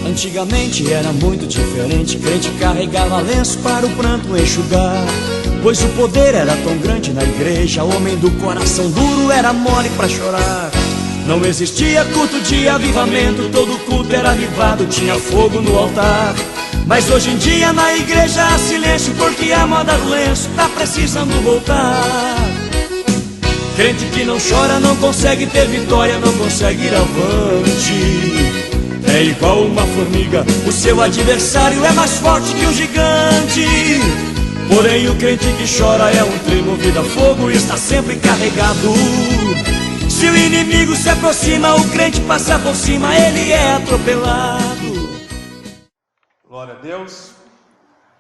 Antigamente era muito diferente, crente carregava lenço para o pranto enxugar, pois o poder era tão grande na igreja, homem do coração duro era mole pra chorar. Não existia culto de avivamento, todo culto era avivado, tinha fogo no altar. Mas hoje em dia na igreja há silêncio, porque a moda do lenço tá precisando voltar. Crente que não chora não consegue ter vitória, não consegue ir avante. É igual uma formiga, o seu adversário é mais forte que um gigante. Porém o crente que chora é um trem movido a fogo e está sempre carregado. Se o inimigo se aproxima, o crente passa por cima, ele é atropelado. Glória a Deus.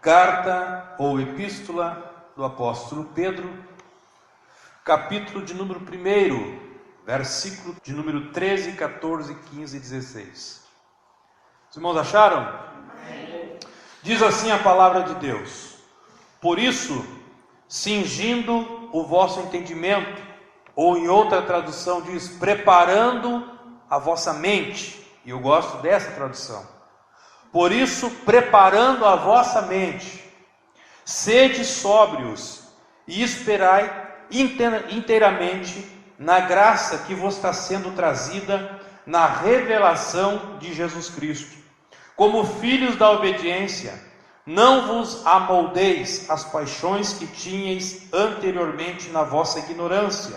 Carta ou epístola do apóstolo Pedro, capítulo de número 1, versículo de número 13, 14, 15 e 16. Os irmãos acharam? Diz assim a palavra de Deus: por isso, cingindo o vosso entendimento, ou em outra tradução diz, preparando a vossa mente, e eu gosto dessa tradução. Por isso, preparando a vossa mente, sede sóbrios e esperai inteiramente na graça que vos está sendo trazida na revelação de Jesus Cristo. Como filhos da obediência, não vos amoldeis às paixões que tinhais anteriormente na vossa ignorância.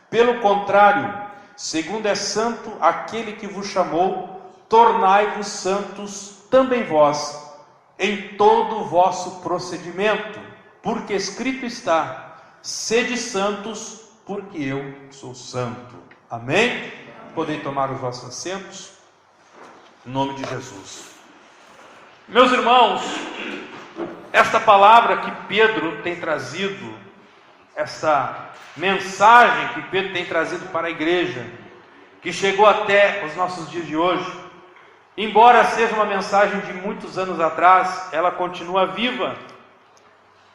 Pelo contrário, segundo é santo aquele que vos chamou, tornai-vos santos também vós, em todo o vosso procedimento, porque escrito está, sede santos, porque eu sou santo. Amém? Podem tomar os vossos assentos, em nome de Jesus. Meus irmãos, esta palavra que Pedro tem trazido, essa mensagem que Pedro tem trazido para a igreja, que chegou até os nossos dias de hoje, embora seja uma mensagem de muitos anos atrás, ela continua viva,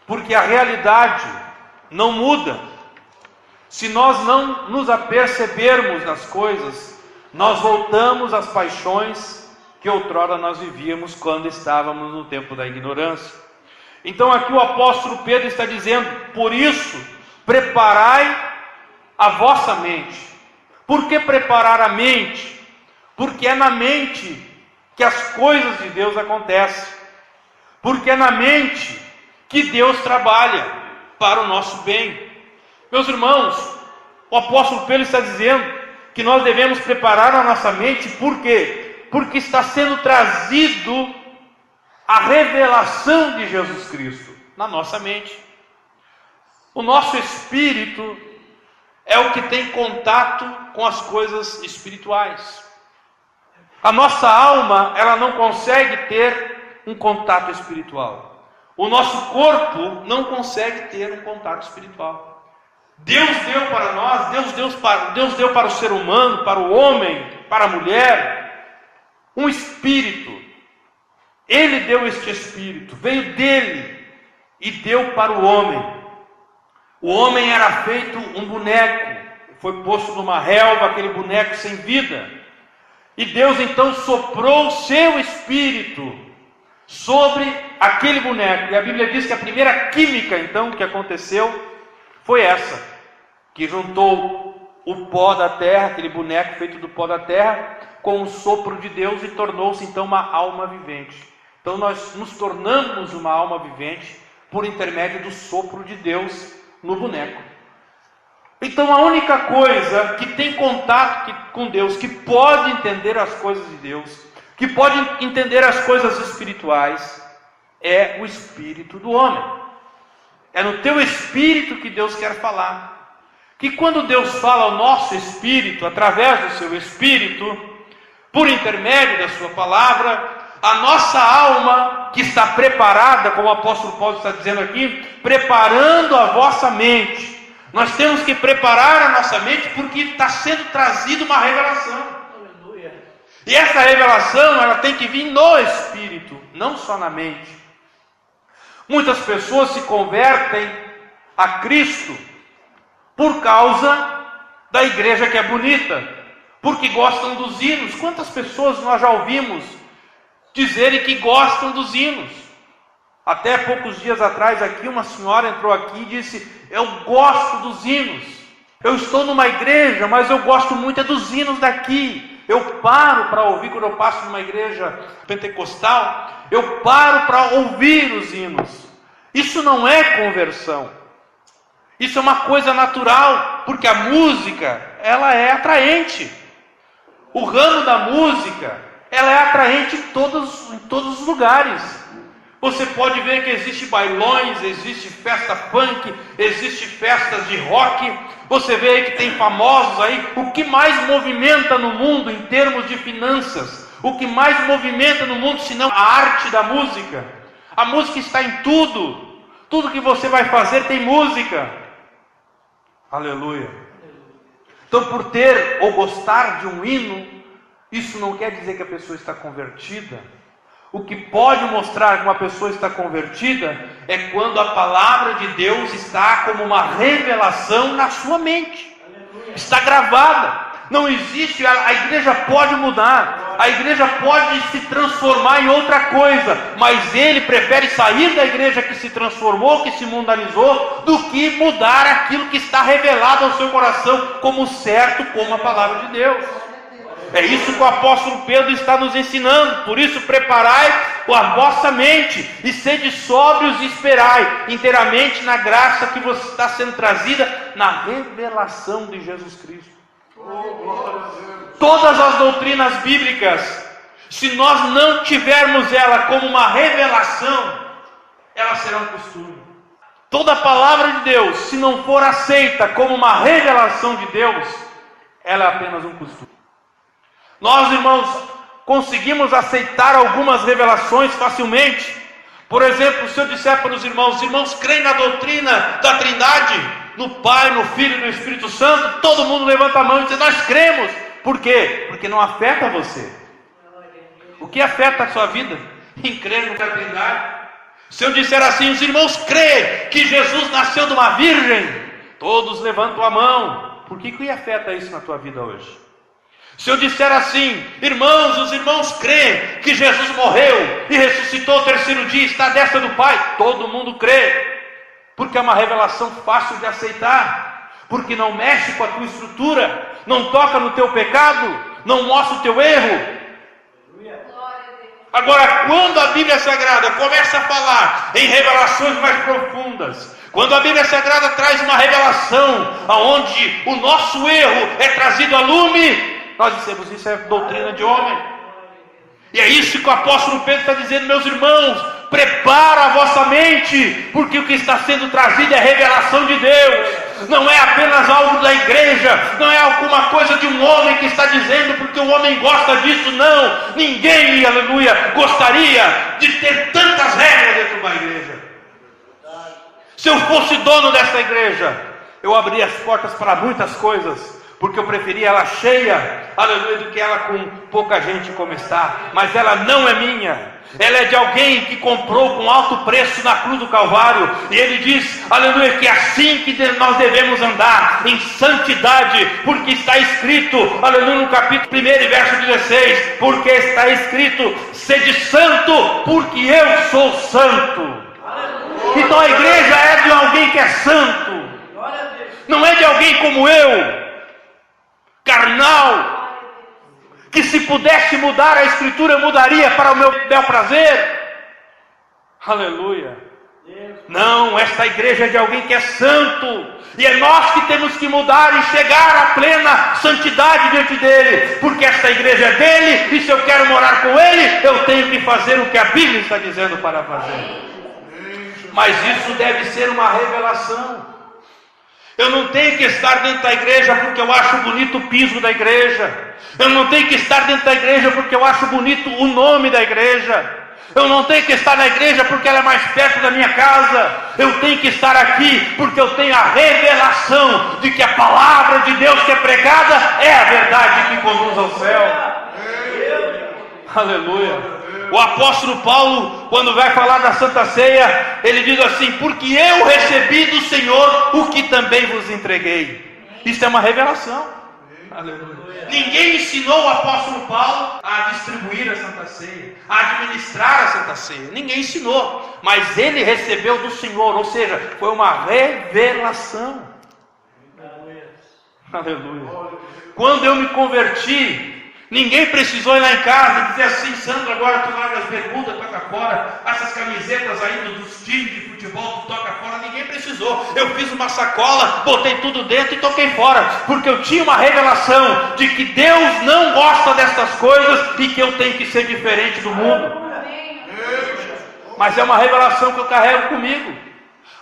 porque a realidade não muda. Se nós não nos apercebermos nas coisas, nós voltamos às paixões que outrora nós vivíamos quando estávamos no tempo da ignorância. Então aqui o apóstolo Pedro está dizendo, por isso, preparai a vossa mente. Por que preparar a mente? Porque é na mente que as coisas de Deus acontecem. Porque é na mente que Deus trabalha para o nosso bem. Meus irmãos, o apóstolo Pedro está dizendo que nós devemos preparar a nossa mente, por quê? Porque está sendo trazido a revelação de Jesus Cristo na nossa mente. O nosso espírito é o que tem contato com as coisas espirituais. A nossa alma, ela não consegue ter um contato espiritual. O nosso corpo não consegue ter um contato espiritual. Deus deu para nós, Deus deu para o ser humano, para o homem, para a mulher, um espírito. Ele deu este espírito, veio dele e deu para o homem. O homem era feito um boneco, foi posto numa relva, aquele boneco sem vida. E Deus então soprou o seu espírito sobre aquele boneco. E a Bíblia diz que a primeira química então que aconteceu foi essa, que juntou o pó da terra, aquele boneco feito do pó da terra, com o sopro de Deus e tornou-se então uma alma vivente. Então nós nos tornamos uma alma vivente por intermédio do sopro de Deus no boneco. Então a única coisa que tem contato com Deus, que pode entender as coisas de Deus, que pode entender as coisas espirituais, é o espírito do homem. É no teu espírito que Deus quer falar. Que quando Deus fala ao nosso espírito, através do seu espírito, por intermédio da sua palavra, a nossa alma, que está preparada, como o apóstolo Paulo está dizendo aqui, preparando a vossa mente. Nós temos que preparar a nossa mente porque está sendo trazida uma revelação. Aleluia. E essa revelação, ela tem que vir no espírito, não só na mente. Muitas pessoas se convertem a Cristo por causa da igreja que é bonita, porque gostam dos hinos. Quantas pessoas nós já ouvimos dizerem que gostam dos hinos? Até poucos dias atrás aqui, uma senhora entrou aqui e disse: eu gosto dos hinos. Eu estou numa igreja, mas eu gosto muito dos hinos daqui. Eu paro para ouvir, quando eu passo numa igreja pentecostal, eu paro para ouvir os hinos. Isso não é conversão. Isso é uma coisa natural, porque a música, ela é atraente. O ramo da música, ela é atraente em todos os lugares. Você pode ver que existe bailões, existe festa punk, existe festas de rock. Você vê aí que tem famosos aí. O que mais movimenta no mundo em termos de finanças? O que mais movimenta no mundo, senão a arte da música? A música está em tudo. Tudo que você vai fazer tem música. Aleluia. Então, por ter ou gostar de um hino, isso não quer dizer que a pessoa está convertida. O que pode mostrar que uma pessoa está convertida é quando a palavra de Deus está como uma revelação na sua mente. Está gravada. Não existe, a igreja pode mudar, a igreja pode se transformar em outra coisa, mas ele prefere sair da igreja que se transformou, que se mundanizou, do que mudar aquilo que está revelado ao seu coração como certo, como a palavra de Deus. É isso que o apóstolo Pedro está nos ensinando. Por isso, preparai a vossa mente e sede sóbrios e esperai inteiramente na graça que você está sendo trazida na revelação de Jesus Cristo. Todas as doutrinas bíblicas, se nós não tivermos ela como uma revelação, elas serão costume. Toda a palavra de Deus, se não for aceita como uma revelação de Deus, ela é apenas um costume. Nós, irmãos, conseguimos aceitar algumas revelações facilmente. Por exemplo, se eu disser para os irmãos creem na doutrina da Trindade, no Pai, no Filho e no Espírito Santo, todo mundo levanta a mão e diz: nós cremos. Por quê? Porque não afeta você. O que afeta a sua vida? Em crer na Trindade. Se eu disser assim: os irmãos creem que Jesus nasceu de uma virgem, todos levantam a mão. Por que afeta isso na tua vida hoje? Se eu disser assim: irmãos, os irmãos creem que Jesus morreu e ressuscitou ao terceiro dia, está à destra do Pai, todo mundo crê, porque é uma revelação fácil de aceitar, porque não mexe com a tua estrutura, não toca no teu pecado, não mostra o teu erro. Agora, quando a Bíblia Sagrada começa a falar em revelações mais profundas, quando a Bíblia Sagrada traz uma revelação onde o nosso erro é trazido a lume, nós dissemos: isso é doutrina de homem. E é isso que o apóstolo Pedro está dizendo: meus irmãos, prepara a vossa mente, porque o que está sendo trazido é revelação de Deus. Não é apenas algo da igreja, não é alguma coisa de um homem que está dizendo porque o homem gosta disso. Não, ninguém, aleluia, gostaria de ter tantas regras dentro de uma igreja. Se eu fosse dono dessa igreja, eu abria as portas para muitas coisas, porque eu preferia ela cheia, aleluia, do que ela com pouca gente como está. Mas ela não é minha, ela é de alguém que comprou com alto preço na cruz do Calvário. E ele diz, aleluia, que é assim que nós devemos andar, em santidade, porque está escrito, aleluia, no capítulo 1, verso 16, porque está escrito: sede santo, porque eu sou santo. Então a igreja é de alguém que é santo, não é de alguém como eu, carnal, que se pudesse mudar a escritura, eu mudaria para o meu bel prazer. Aleluia. Não, esta igreja é de alguém que é santo, e é nós que temos que mudar e chegar à plena santidade diante dele, porque esta igreja é dele, e se eu quero morar com ele, eu tenho que fazer o que a Bíblia está dizendo para fazer. Mas isso deve ser uma revelação. Eu não tenho que estar dentro da igreja porque eu acho bonito o piso da igreja. Eu não tenho que estar dentro da igreja porque eu acho bonito o nome da igreja. Eu não tenho que estar na igreja porque ela é mais perto da minha casa. Eu tenho que estar aqui porque eu tenho a revelação de que a palavra de Deus que é pregada é a verdade que conduz ao céu. Aleluia. O apóstolo Paulo, quando vai falar da Santa Ceia, ele diz assim: porque eu recebi do Senhor o que também vos entreguei. Isso é uma revelação. Aleluia. Ninguém ensinou o apóstolo Paulo a distribuir a Santa Ceia, a administrar a Santa Ceia. Ninguém ensinou, mas ele recebeu do Senhor, ou seja, foi uma revelação. Aleluia. Quando eu me converti, ninguém precisou ir lá em casa e dizer assim: Sandro, agora tu larga as bermudas, toca fora, essas camisetas aí dos times de futebol, tu toca fora. Ninguém precisou. Eu fiz uma sacola, botei tudo dentro e toquei fora, porque eu tinha uma revelação de que Deus não gosta dessas coisas e que eu tenho que ser diferente do mundo. Mas é uma revelação que eu carrego comigo.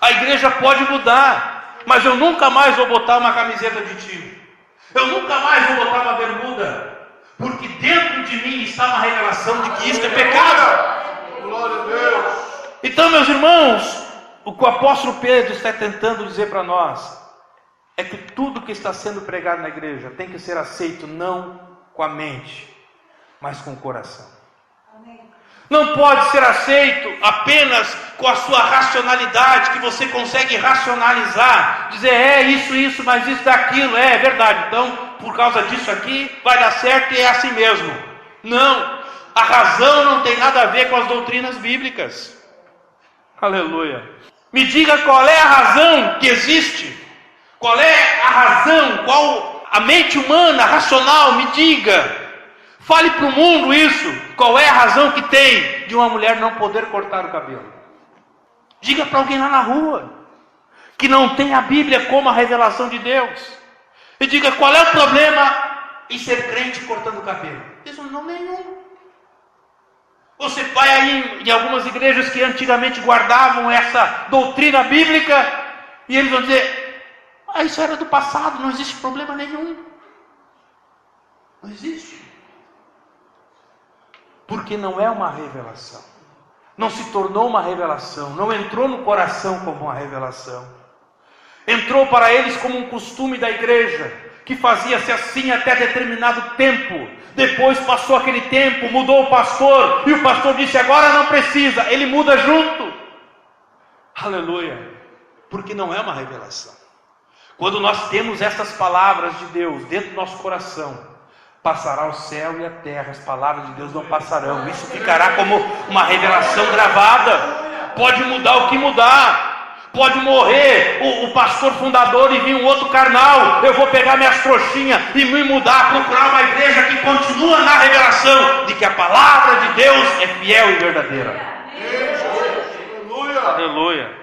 A igreja pode mudar, mas eu nunca mais vou botar uma camiseta de time. Eu nunca mais vou botar uma bermuda, porque dentro de mim está uma revelação de que isso é pecado. Glória a Deus. Então, meus irmãos, o que o apóstolo Pedro está tentando dizer para nós é que tudo que está sendo pregado na igreja tem que ser aceito não com a mente, mas com o coração. Não pode ser aceito apenas com a sua racionalidade, que você consegue racionalizar, dizer isso, mas isso daquilo, é verdade, então por causa disso aqui vai dar certo e é assim mesmo. Não, a razão não tem nada a ver com as doutrinas bíblicas. Aleluia. Me diga qual é a razão que existe, qual é a razão, qual a mente humana, racional, me diga. Fale para o mundo isso. Qual é a razão que tem de uma mulher não poder cortar o cabelo? Diga para alguém lá na rua que não tem a Bíblia como a revelação de Deus. E diga qual é o problema em ser crente cortando o cabelo. Isso não é nenhum. Você vai aí em algumas igrejas que antigamente guardavam essa doutrina bíblica e eles vão dizer: isso era do passado, não existe problema nenhum. Não existe. Porque não é uma revelação, não se tornou uma revelação, não entrou no coração como uma revelação, entrou para eles como um costume da igreja, que fazia-se assim até determinado tempo. Depois passou aquele tempo, mudou o pastor, e o pastor disse: agora não precisa, ele muda junto. Aleluia, porque não é uma revelação. Quando nós temos essas palavras de Deus dentro do nosso coração, passará o céu e a terra, as palavras de Deus não passarão. Isso ficará como uma revelação gravada. Pode mudar o que mudar, pode morrer o pastor fundador e vir um outro carnal. Eu vou pegar minhas trouxinhas e me mudar, procurar uma igreja que continua na revelação de que a palavra de Deus é fiel e verdadeira. Aleluia.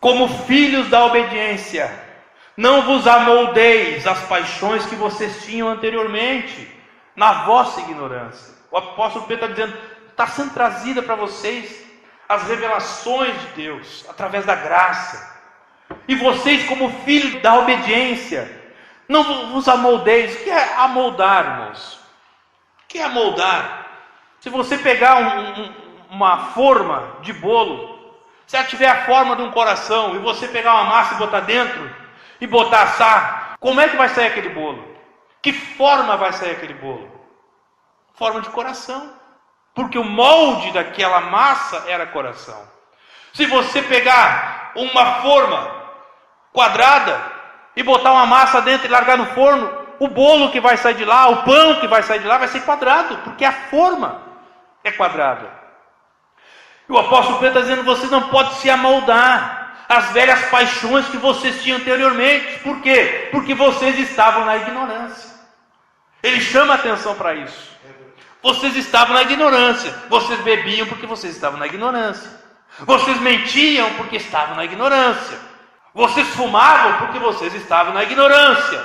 Como filhos da obediência, não vos amoldeis às paixões que vocês tinham anteriormente, na vossa ignorância. O apóstolo Pedro está dizendo: está sendo trazida para vocês as revelações de Deus, através da graça. E vocês, como filhos da obediência, não vos amoldeis. O que é amoldar, irmãos? O que é amoldar? Se você pegar uma forma de bolo, se ela tiver a forma de um coração, e você pegar uma massa e botar dentro, e botar assar, como é que vai sair aquele bolo? Que forma vai sair aquele bolo? Forma de coração, porque o molde daquela massa era coração. Se você pegar uma forma quadrada e botar uma massa dentro e largar no forno, o bolo que vai sair de lá, o pão que vai sair de lá vai ser quadrado, porque a forma é quadrada. E o apóstolo Pedro está dizendo: vocês não podem se amoldar as velhas paixões que vocês tinham anteriormente. Por quê? Porque vocês estavam na ignorância. Ele chama a atenção para isso. Vocês estavam na ignorância. Vocês bebiam porque vocês estavam na ignorância. Vocês mentiam porque estavam na ignorância. Vocês fumavam porque vocês estavam na ignorância.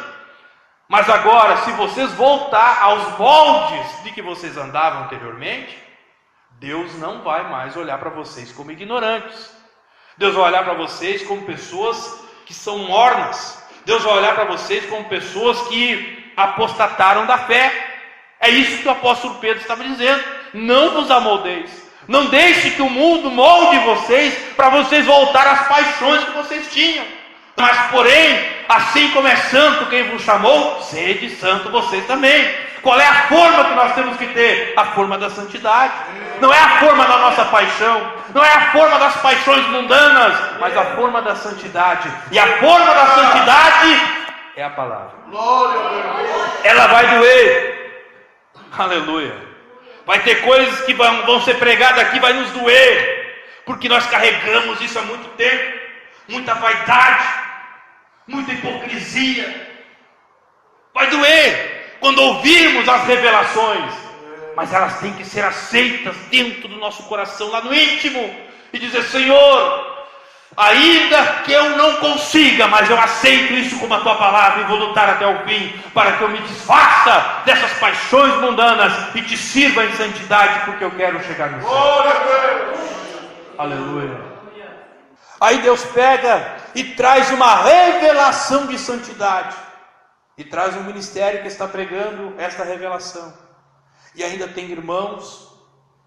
Mas agora, se vocês voltar aos moldes de que vocês andavam anteriormente, Deus não vai mais olhar para vocês como ignorantes. Deus vai olhar para vocês como pessoas que são mornas. Deus vai olhar para vocês como pessoas que apostataram da fé. É isso que o apóstolo Pedro estava dizendo. Não vos amoldeis. Não deixe que o mundo molde vocês para vocês voltar às paixões que vocês tinham. Mas porém, assim como é santo quem vos chamou, sede santo vocês também. Qual é a forma que nós temos que ter? A forma da santidade. Não é a forma da nossa paixão, não é a forma das paixões mundanas, mas a forma da santidade. E a forma da santidade é a palavra. Ela vai doer. Aleluia. Vai ter coisas que vão ser pregadas aqui, vai nos doer, porque nós carregamos isso há muito tempo. Muita vaidade, muita hipocrisia. Vai doer quando ouvirmos as revelações, mas elas têm que ser aceitas dentro do nosso coração, lá no íntimo, e dizer: Senhor, ainda que eu não consiga, mas eu aceito isso como a tua palavra e vou lutar até o fim, para que eu me desfaça dessas paixões mundanas e te sirva em santidade, porque eu quero chegar no céu. Aleluia. Aí Deus pega e traz uma revelação de santidade, e traz um ministério que está pregando esta revelação. E ainda tem irmãos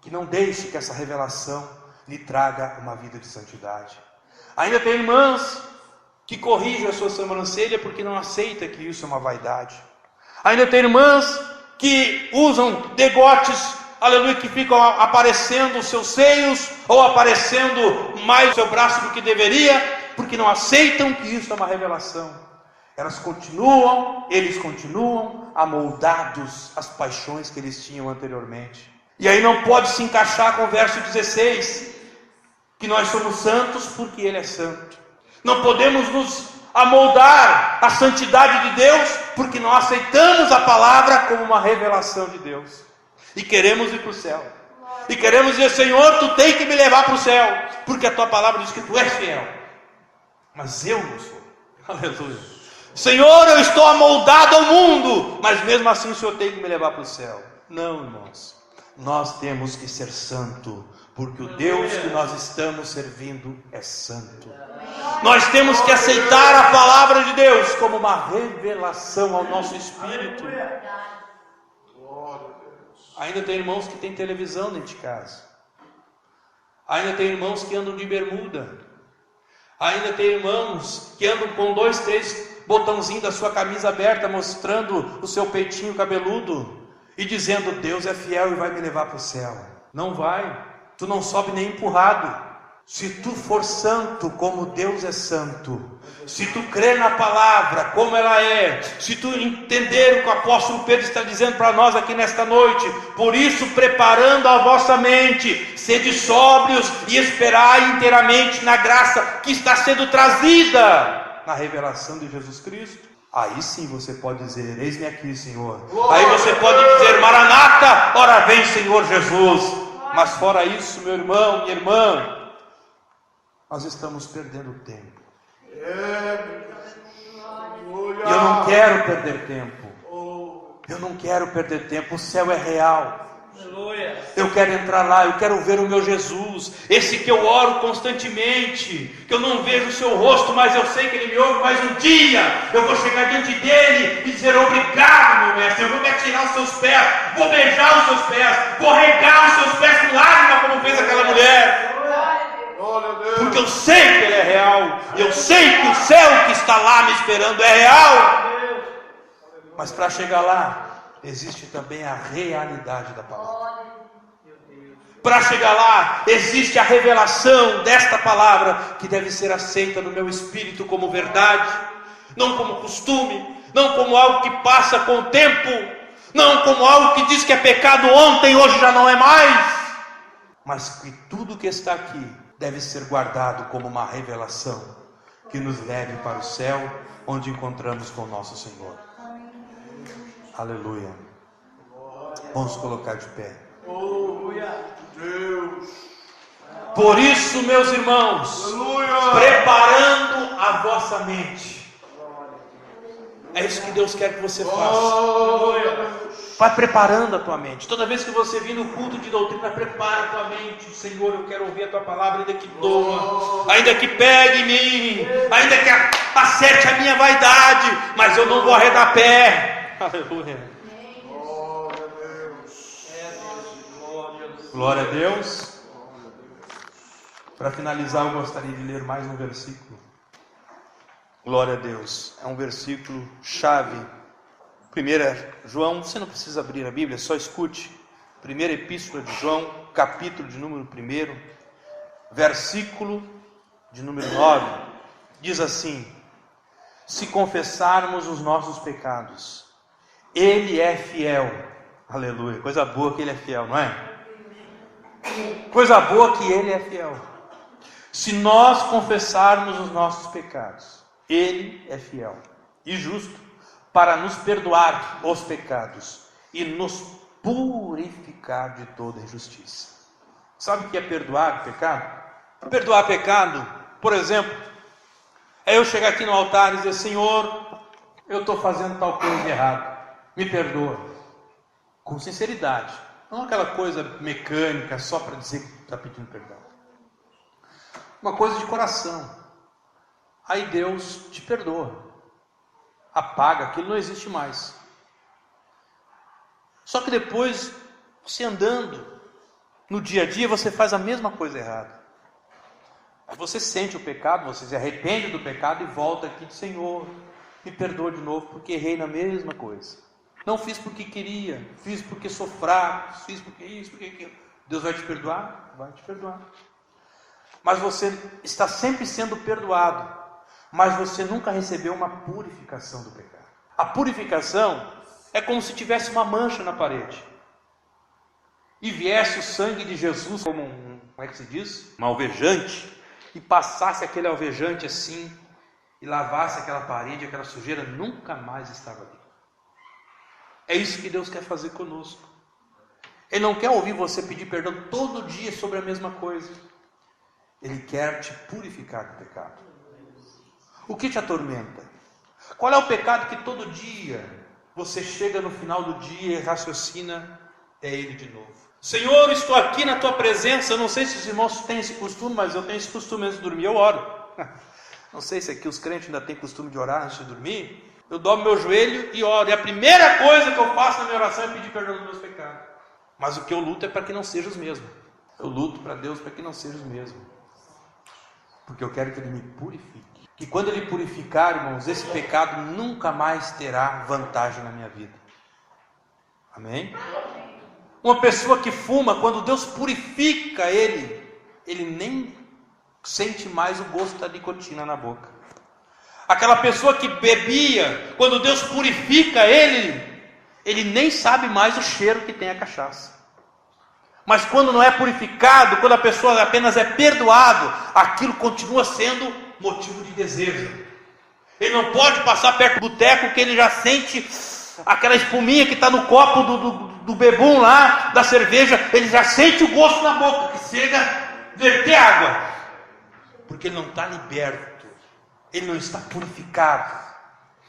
que não deixem que essa revelação lhe traga uma vida de santidade. Ainda tem irmãs que corrigem a sua sobrancelha porque não aceita que isso é uma vaidade. Ainda tem irmãs que usam degotes, aleluia, que ficam aparecendo os seus seios, ou aparecendo mais o seu braço do que deveria, porque não aceitam que isso é uma revelação. Eles continuam amoldados às paixões que eles tinham anteriormente. E aí não pode se encaixar com o verso 16, que nós somos santos porque Ele é santo. Não podemos nos amoldar à santidade de Deus, porque não aceitamos a palavra como uma revelação de Deus. E queremos ir para o céu. E queremos dizer: Senhor, Tu tem que me levar para o céu, porque a Tua palavra diz que Tu és fiel. Mas eu não sou. Aleluia. Senhor, eu estou amoldado ao mundo, mas mesmo assim o Senhor tem que me levar para o céu. Não, irmãos. Nós temos que ser santo, porque o Deus que nós estamos servindo é santo. Nós temos que aceitar a palavra de Deus como uma revelação ao nosso espírito. Ainda tem irmãos que têm televisão dentro de casa. Ainda tem irmãos que andam de bermuda. Ainda tem irmãos que andam com 2, 3 botãozinhos da sua camisa aberta, mostrando o seu peitinho cabeludo e dizendo: Deus é fiel e vai me levar para o céu. Não vai. Tu não sobe nem empurrado. Se tu for santo como Deus é santo, se tu crer na palavra como ela é, se tu entender o que o apóstolo Pedro está dizendo para nós aqui nesta noite: por isso, preparando a vossa mente, sede sóbrios e esperai inteiramente na graça que está sendo trazida na revelação de Jesus Cristo. Aí sim você pode dizer: eis-me aqui, Senhor. Aí você pode dizer: Maranata, ora vem, Senhor Jesus. Mas fora isso, meu irmão, minha irmã, nós estamos perdendo tempo. E eu não quero perder tempo. Eu não quero perder tempo. O céu é real. Eu quero entrar lá, eu quero ver o meu Jesus, esse que eu oro constantemente, que eu não vejo o seu rosto, mas eu sei que Ele me ouve. Mas um dia eu vou chegar diante dEle e dizer: obrigado, meu mestre. Eu vou me atirar aos seus pés, vou beijar os seus pés, vou regar os seus pés com lágrimas, como fez aquela mulher. Porque eu sei que Ele é real, eu sei que o céu que está lá me esperando é real. Mas para chegar lá, existe também a realidade da palavra. Para chegar lá, existe a revelação desta palavra, que deve ser aceita no meu espírito como verdade, não como costume, não como algo que passa com o tempo, não como algo que diz que é pecado ontem, hoje já não é mais, mas que tudo que está aqui deve ser guardado como uma revelação que nos leve para o céu, onde encontramos com o nosso Senhor. Aleluia. Vamos colocar de pé. Por isso, meus irmãos, preparando a vossa mente. É isso que Deus quer que você faça. Vai preparando a tua mente. Toda vez que você vir no culto de doutrina, prepara a tua mente. Senhor, eu quero ouvir a tua palavra, ainda que doa, ainda que pegue em mim, ainda que acerte a minha vaidade, mas eu não vou arredar pé. Aleluia. Glória a Deus. Para finalizar, eu gostaria de ler mais um versículo. Glória a Deus. É um versículo chave. João, você não precisa abrir a Bíblia, só escute. Primeira Epístola de João, capítulo de número 1, versículo de número 9, diz assim: se confessarmos os nossos pecados, Ele é fiel. Aleluia, coisa boa que Ele é fiel, não é? Coisa boa que Ele é fiel. Se nós confessarmos os nossos pecados, Ele é fiel e justo para nos perdoar os pecados e nos purificar de toda injustiça. Sabe o que é perdoar pecado? Perdoar pecado, por exemplo, é eu chegar aqui no altar e dizer: Senhor, eu estou fazendo tal coisa errada, me perdoa. Com sinceridade, não aquela coisa mecânica só para dizer que está pedindo perdão. Uma coisa de coração. Aí Deus te perdoa, apaga, aquilo não existe mais. Só que depois, você andando no dia a dia, você faz a mesma coisa errada. Aí você sente o pecado, você se arrepende do pecado e volta aqui e diz: Senhor, me perdoa de novo, porque errei na mesma coisa. Não fiz porque queria, fiz porque sou fraco, fiz porque isso, porque aquilo. Deus vai te perdoar? Vai te perdoar. Mas você está sempre sendo perdoado, mas você nunca recebeu uma purificação do pecado. A purificação é como se tivesse uma mancha na parede e viesse o sangue de Jesus como como é que se diz? Um alvejante, e passasse aquele alvejante assim e lavasse aquela parede, aquela sujeira nunca mais estava ali. É isso que Deus quer fazer conosco. Ele não quer ouvir você pedir perdão todo dia sobre a mesma coisa. Ele quer te purificar do pecado. O que te atormenta? Qual é o pecado que todo dia você chega no final do dia e raciocina? É ele de novo. Senhor, estou aqui na tua presença. Eu não sei se os irmãos têm esse costume, mas eu tenho esse costume antes de dormir, eu oro. Não sei se aqui os crentes ainda têm costume de orar antes de dormir. Eu dobro meu joelho e oro. E a primeira coisa que eu faço na minha oração é pedir perdão dos meus pecados. Mas o que eu luto é para que não sejam os mesmos. Eu luto para Deus para que não sejam os mesmos. Porque eu quero que Ele me purifique. Que quando Ele purificar, irmãos, esse pecado nunca mais terá vantagem na minha vida. Amém? Uma pessoa que fuma, quando Deus purifica ele nem sente mais o gosto da nicotina na boca. Aquela pessoa que bebia, quando Deus purifica ele nem sabe mais o cheiro que tem a cachaça. Mas quando não é purificado, quando a pessoa apenas é perdoado, aquilo continua sendo motivo de desejo. Ele não pode passar perto do boteco que ele já sente aquela espuminha que está no copo do bebum lá, da cerveja, ele já sente o gosto na boca, que chega a verter água. Porque ele não está liberto, ele não está purificado,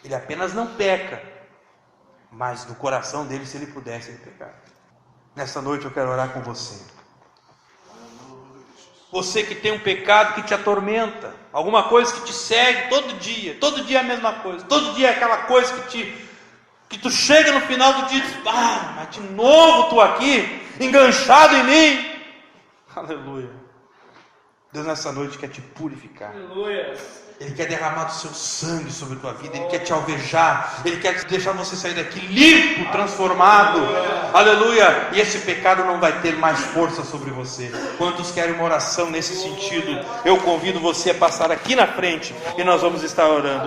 ele apenas não peca, mas no coração dele, se ele pudesse, ele pecar. Nessa noite eu quero orar com você. Você que tem um pecado que te atormenta, alguma coisa que te segue todo dia é a mesma coisa, todo dia é aquela coisa que tu chega no final do dia e diz: mas de novo estou aqui, enganchado em mim. Aleluia. Deus nessa noite quer te purificar. Aleluia. Ele quer derramar do seu sangue sobre a tua vida. Ele quer te alvejar. Ele quer deixar você sair daqui limpo, transformado. Aleluia. E esse pecado não vai ter mais força sobre você. Quantos querem uma oração nesse sentido? Eu convido você a passar aqui na frente e nós vamos estar orando.